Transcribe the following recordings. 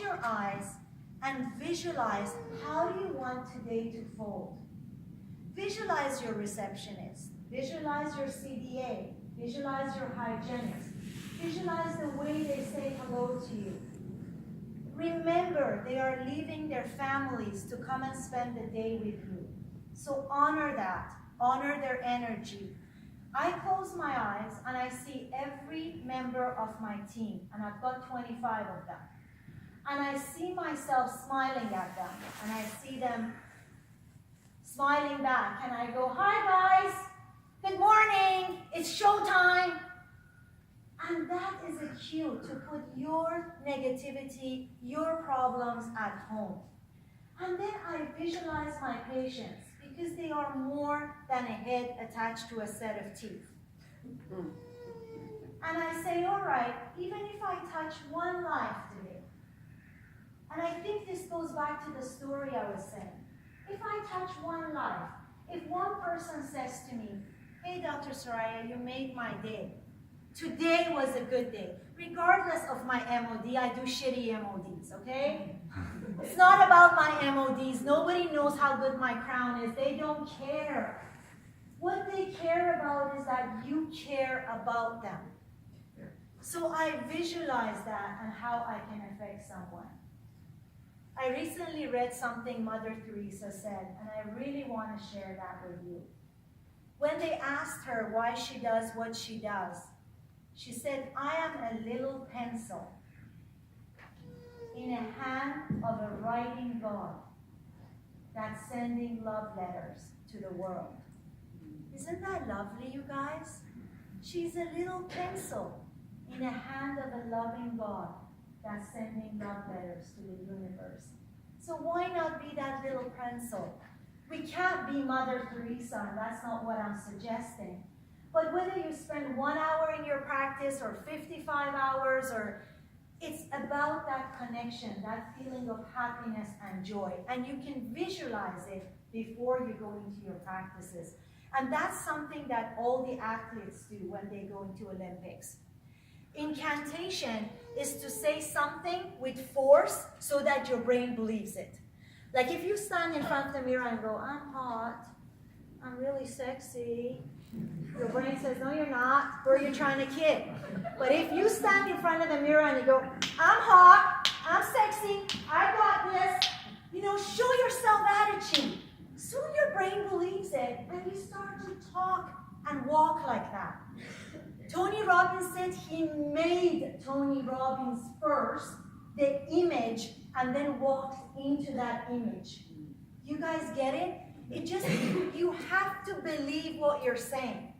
Your eyes and visualize how do you want today to fold. Visualize your receptionist, visualize your CDA, visualize your hygienist, visualize the way they say hello to you. Remember, they are leaving their families to come and spend the day with you. So honor that, honor their energy. I close my eyes and I see every member of my team, and I've got 25 of them. And I see myself smiling at them, and I see them smiling back, and I go, "Hi guys, good morning, it's showtime." And that is a cue to put your negativity, your problems at home. And then I visualize my patients, because they are more than a head attached to a set of teeth. And I say, all right, even if I touch one life today, and I think this goes back to the story I was saying. If I touch one life, if one person says to me, "Hey, Dr. Soraya, you made my day. Today was a good day." Regardless of my MOD, I do shitty MODs, okay? It's not about my MODs. Nobody knows how good my crown is. They don't care. What they care about is that you care about them. So I visualize that and how I can affect someone. I recently read something Mother Teresa said, and I really want to share that with you. When they asked her why she does what she does, she said, "I am a little pencil in a hand of a writing God that's sending love letters to the world." Isn't that lovely, you guys? She's a little pencil in a hand of a loving God that's sending love letters to the universe. So why not be that little pencil? We can't be Mother Teresa, and that's not what I'm suggesting. But whether you spend 1 hour in your practice or 55 hours, it's about that connection, that feeling of happiness and joy. And you can visualize it before you go into your practices. And that's something that all the athletes do when they go into Olympics. Incantation is to say something with force so that your brain believes it. Like if you stand in front of the mirror and go, "I'm hot, I'm really sexy," your brain says, "No, you're not. Who are you trying to kid?" But if you stand in front of the mirror and you go, "I'm hot, I'm sexy, I got this," show yourself attitude. Soon your brain believes it, and you start to talk and walk like that. Tony Robbins said he made Tony Robbins first, the image, and then walked into that image. You guys get it? You have to believe what you're saying.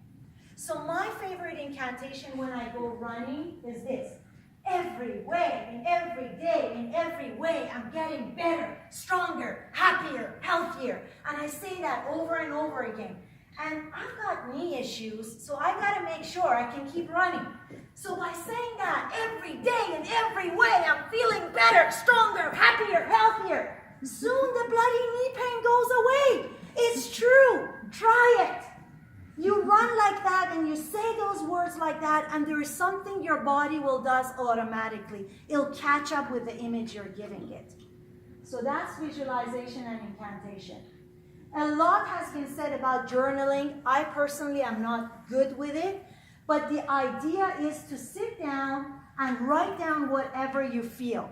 So my favorite incantation when I go running is this: "Every way, in every day, in every way, I'm getting better, stronger, happier, healthier." And I say that over and over again. And I've got knee issues, so I gotta make sure I can keep running. So by saying that every day, in every way, I'm feeling better, stronger, happier, healthier, soon the bloody knee pain goes away. It's true. Try it. You run like that and you say those words like that, and there is something your body will do automatically. It'll catch up with the image you're giving it. So that's visualization and incantation. A lot has been said about journaling. I personally am not good with it, but the idea is to sit down and write down whatever you feel.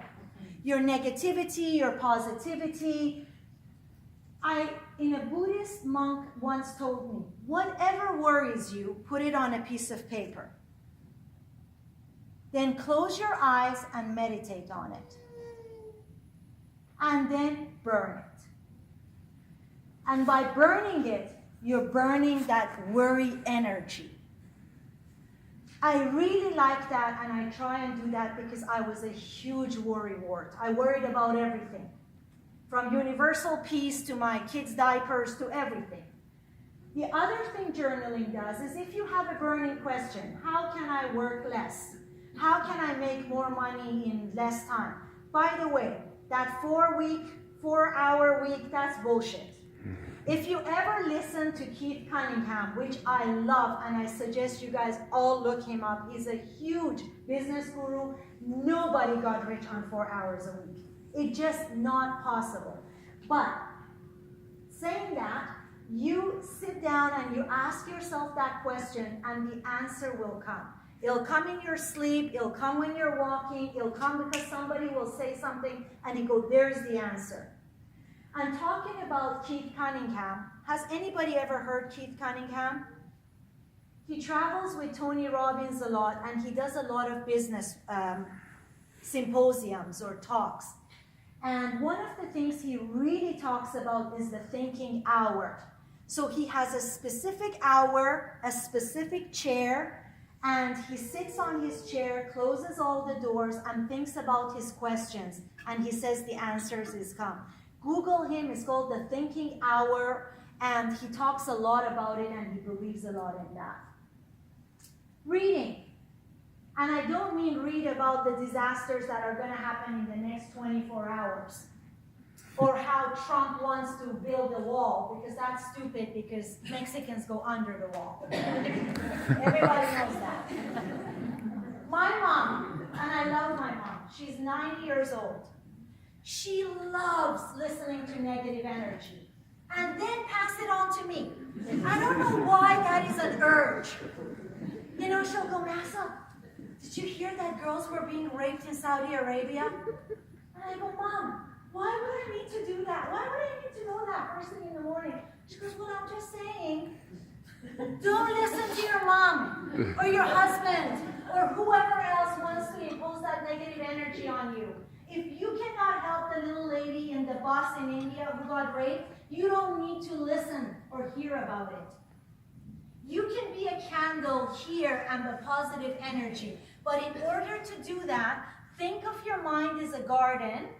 Your negativity, your positivity. A Buddhist monk once told me, whatever worries you, put it on a piece of paper. Then close your eyes and meditate on it. And then burn it. And by burning it, you're burning that worry energy. I really like that, and I try and do that because I was a huge worrywart. I worried about everything. From universal peace to my kids' diapers to everything. The other thing journaling does is if you have a burning question, how can I work less? How can I make more money in less time? By the way, that 4-hour week, that's bullshit. If you ever listen to Keith Cunningham, which I love, and I suggest you guys all look him up. He's a huge business guru. Nobody got rich on 4 hours a week. It's just not possible. But saying that, you sit down and you ask yourself that question, and the answer will come. It'll come in your sleep, it'll come when you're walking, it'll come because somebody will say something, and you go, there's the answer. I'm talking about Keith Cunningham. Has anybody ever heard Keith Cunningham? He travels with Tony Robbins a lot, and he does a lot of business symposiums or talks. And one of the things he really talks about is the thinking hour. So he has a specific hour, a specific chair, and he sits on his chair, closes all the doors, and thinks about his questions. And he says the answers is come. Google him, it's called the Thinking Hour, and he talks a lot about it, and he believes a lot in that. Reading. And I don't mean read about the disasters that are going to happen in the next 24 hours. Or how Trump wants to build a wall, because that's stupid, because Mexicans go under the wall. Everybody knows that. My mom, and I love my mom, she's 90 years old. She loves listening to negative energy and then pass it on to me. I don't know why that is an urge. You know, she'll go, Masha, did you hear that girls were being raped in Saudi Arabia? And I go, Mom, why would I need to do that? Why would I need to know that first thing in the morning? She goes, well, I'm just saying, don't listen to your mom or your husband or whoever else wants to impose that negative energy on you. If you cannot help the little lady in the bus in India who got raped, you don't need to listen or hear about it. You can be a candle here and the positive energy. But in order to do that, think of your mind as a garden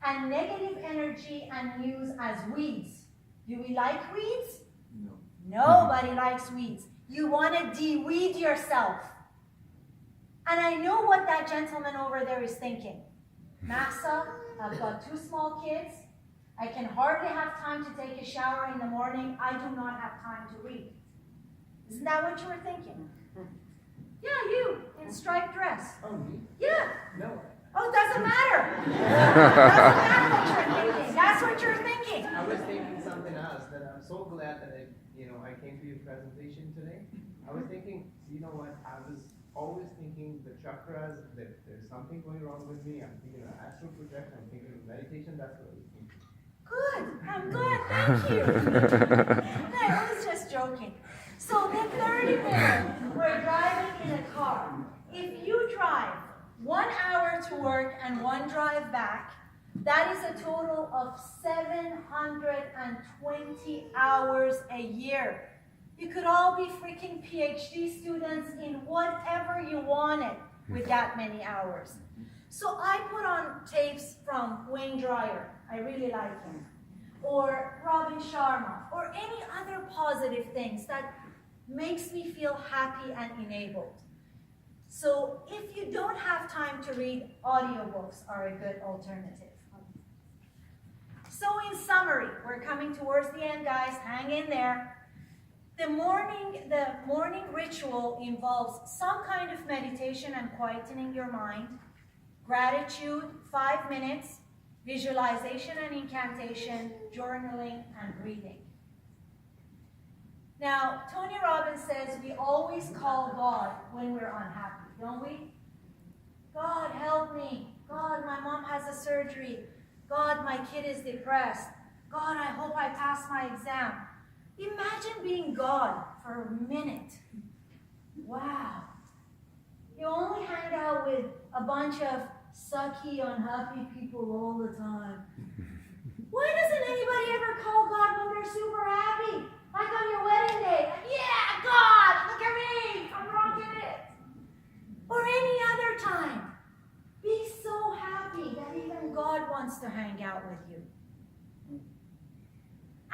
and negative energy and news as weeds. Do we like weeds? No. Nobody likes weeds. You want to de-weed yourself. And I know what that gentleman over there is thinking. Masha, I've got 2 small kids. I can hardly have time to take a shower in the morning. I do not have time to read. Isn't that what you were thinking? Yeah, you, in striped dress. Oh, me? Yeah. No. Oh, it doesn't matter. Doesn't matter what you're thinking. That's what you're thinking. I was thinking something else, that I'm so glad that I came to your presentation today. I was thinking, you know what, I was always thinking the chakras, that there's something going wrong with me. I'm thinking of astral projection, I'm thinking of meditation, that's what I was thinking. Good, I'm glad, thank you. No, I was just joking. So the 30 minutes, we're driving in a car. If you drive 1 hour to work and 1 drive back, that is a total of 720 hours a year. You could all be freaking PhD students in whatever you wanted with that many hours. So I put on tapes from Wayne Dyer. I really like him. Or Robin Sharma. Or any other positive things that makes me feel happy and enabled. So if you don't have time to read, audiobooks are a good alternative. So in summary, we're coming towards the end, guys. Hang in there. The morning ritual involves some kind of meditation and quietening your mind, gratitude, 5 minutes, visualization and incantation, journaling, and breathing. Now, Tony Robbins says we always call God when we're unhappy, don't we? God, help me. God, my mom has a surgery. God, my kid is depressed. God, I hope I pass my exam. Imagine being God for a minute. Wow. You only hang out with a bunch of sucky, unhappy people all the time. Why doesn't anybody ever call God when they're super happy? Like on your wedding day. Yeah, God, look at me. I'm rocking it. Or any other time. Be so happy that even God wants to hang out with you.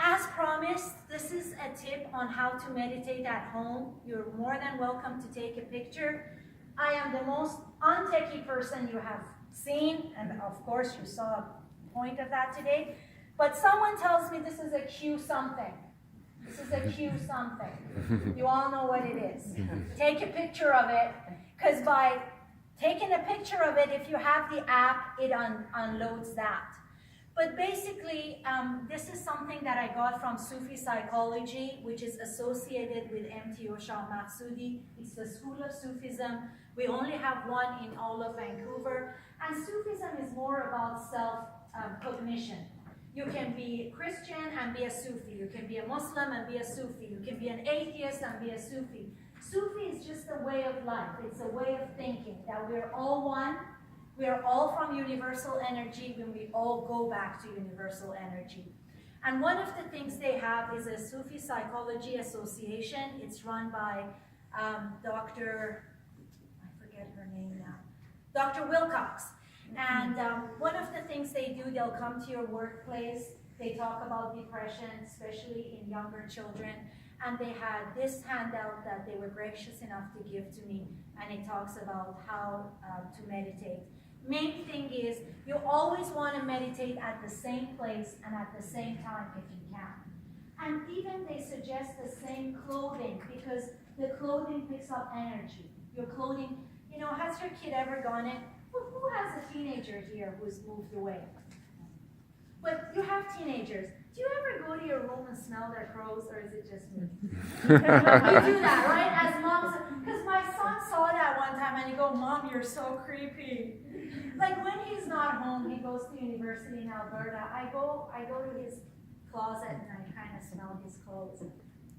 As promised, this is a tip on how to meditate at home. You're more than welcome to take a picture. I am the most untechy person you have seen, and of course you saw a point of that today. But someone tells me this is a Q something. This is a Q something. You all know what it is. Take a picture of it, because by taking a picture of it, if you have the app, it unloads that. But basically, this is something that I got from Sufi psychology, which is associated with MTO Shah Maksudi. It's the school of Sufism. We only have one in all of Vancouver. And Sufism is more about self-cognition. You can be Christian and be a Sufi. You can be a Muslim and be a Sufi. You can be an atheist and be a Sufi. Sufi is just a way of life. It's a way of thinking that we're all one. We are all from universal energy when we all go back to universal energy. And one of the things they have is a Sufi Psychology Association. It's run by Dr. I forget her name now, Dr. Wilcox. And one of the things they do, they'll come to your workplace. They talk about depression, especially in younger children. And they had this handout that they were gracious enough to give to me. And it talks about how to meditate. Main thing is, you always want to meditate at the same place and at the same time if you can. And even they suggest the same clothing, because the clothing picks up energy. Your clothing, you know, has your kid ever gone in? Well, who has a teenager here who's moved away? But you have teenagers. Do you ever go to your room and smell their clothes, or is it just me? You do that, right? As moms, because my son saw that one time and he go, "Mom, you're so creepy." Like when he's not home, he goes to university in Alberta. I go to his closet and I kind of smell his clothes.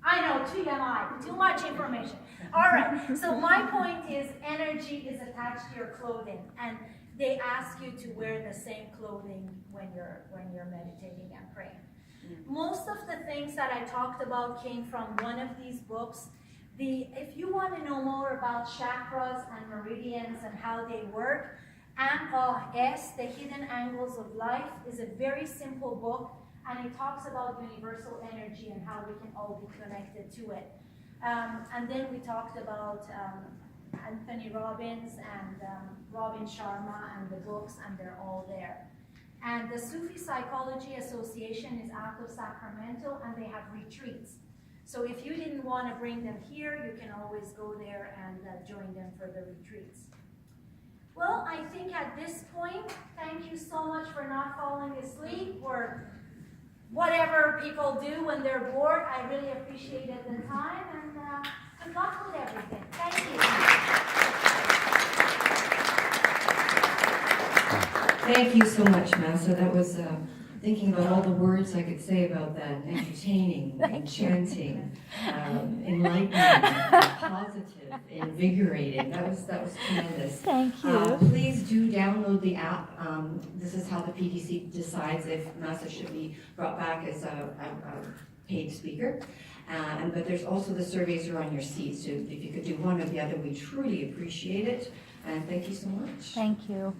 I know, TMI, too much information. All right, so my point is energy is attached to your clothing, and they ask you to wear the same clothing when you're meditating and praying. Most of the things that I talked about came from one of these books. If you want to know more about chakras and meridians and how they work, ANS, The Hidden Angles of Life, is a very simple book, and it talks about universal energy and how we can all be connected to it. And then we talked about Anthony Robbins and Robin Sharma and the books, and they're all there. And the Sufi Psychology Association is out of Sacramento, and they have retreats. So if you didn't want to bring them here, you can always go there and join them for the retreats. Well, I think at this point, thank you so much for not falling asleep or whatever people do when they're bored. I really appreciated the time, and good luck with everything. Thank you. Thank you so much, Masha. That was thinking about all the words I could say about that. Entertaining, enchanting, enlightening, positive, invigorating. That was tremendous. Thank you. Please do download the app. This is how the PDC decides if Masha should be brought back as a paid speaker. But there's also the surveys are on your seat, so if you could do one or the other, we truly appreciate it. And thank you so much. Thank you.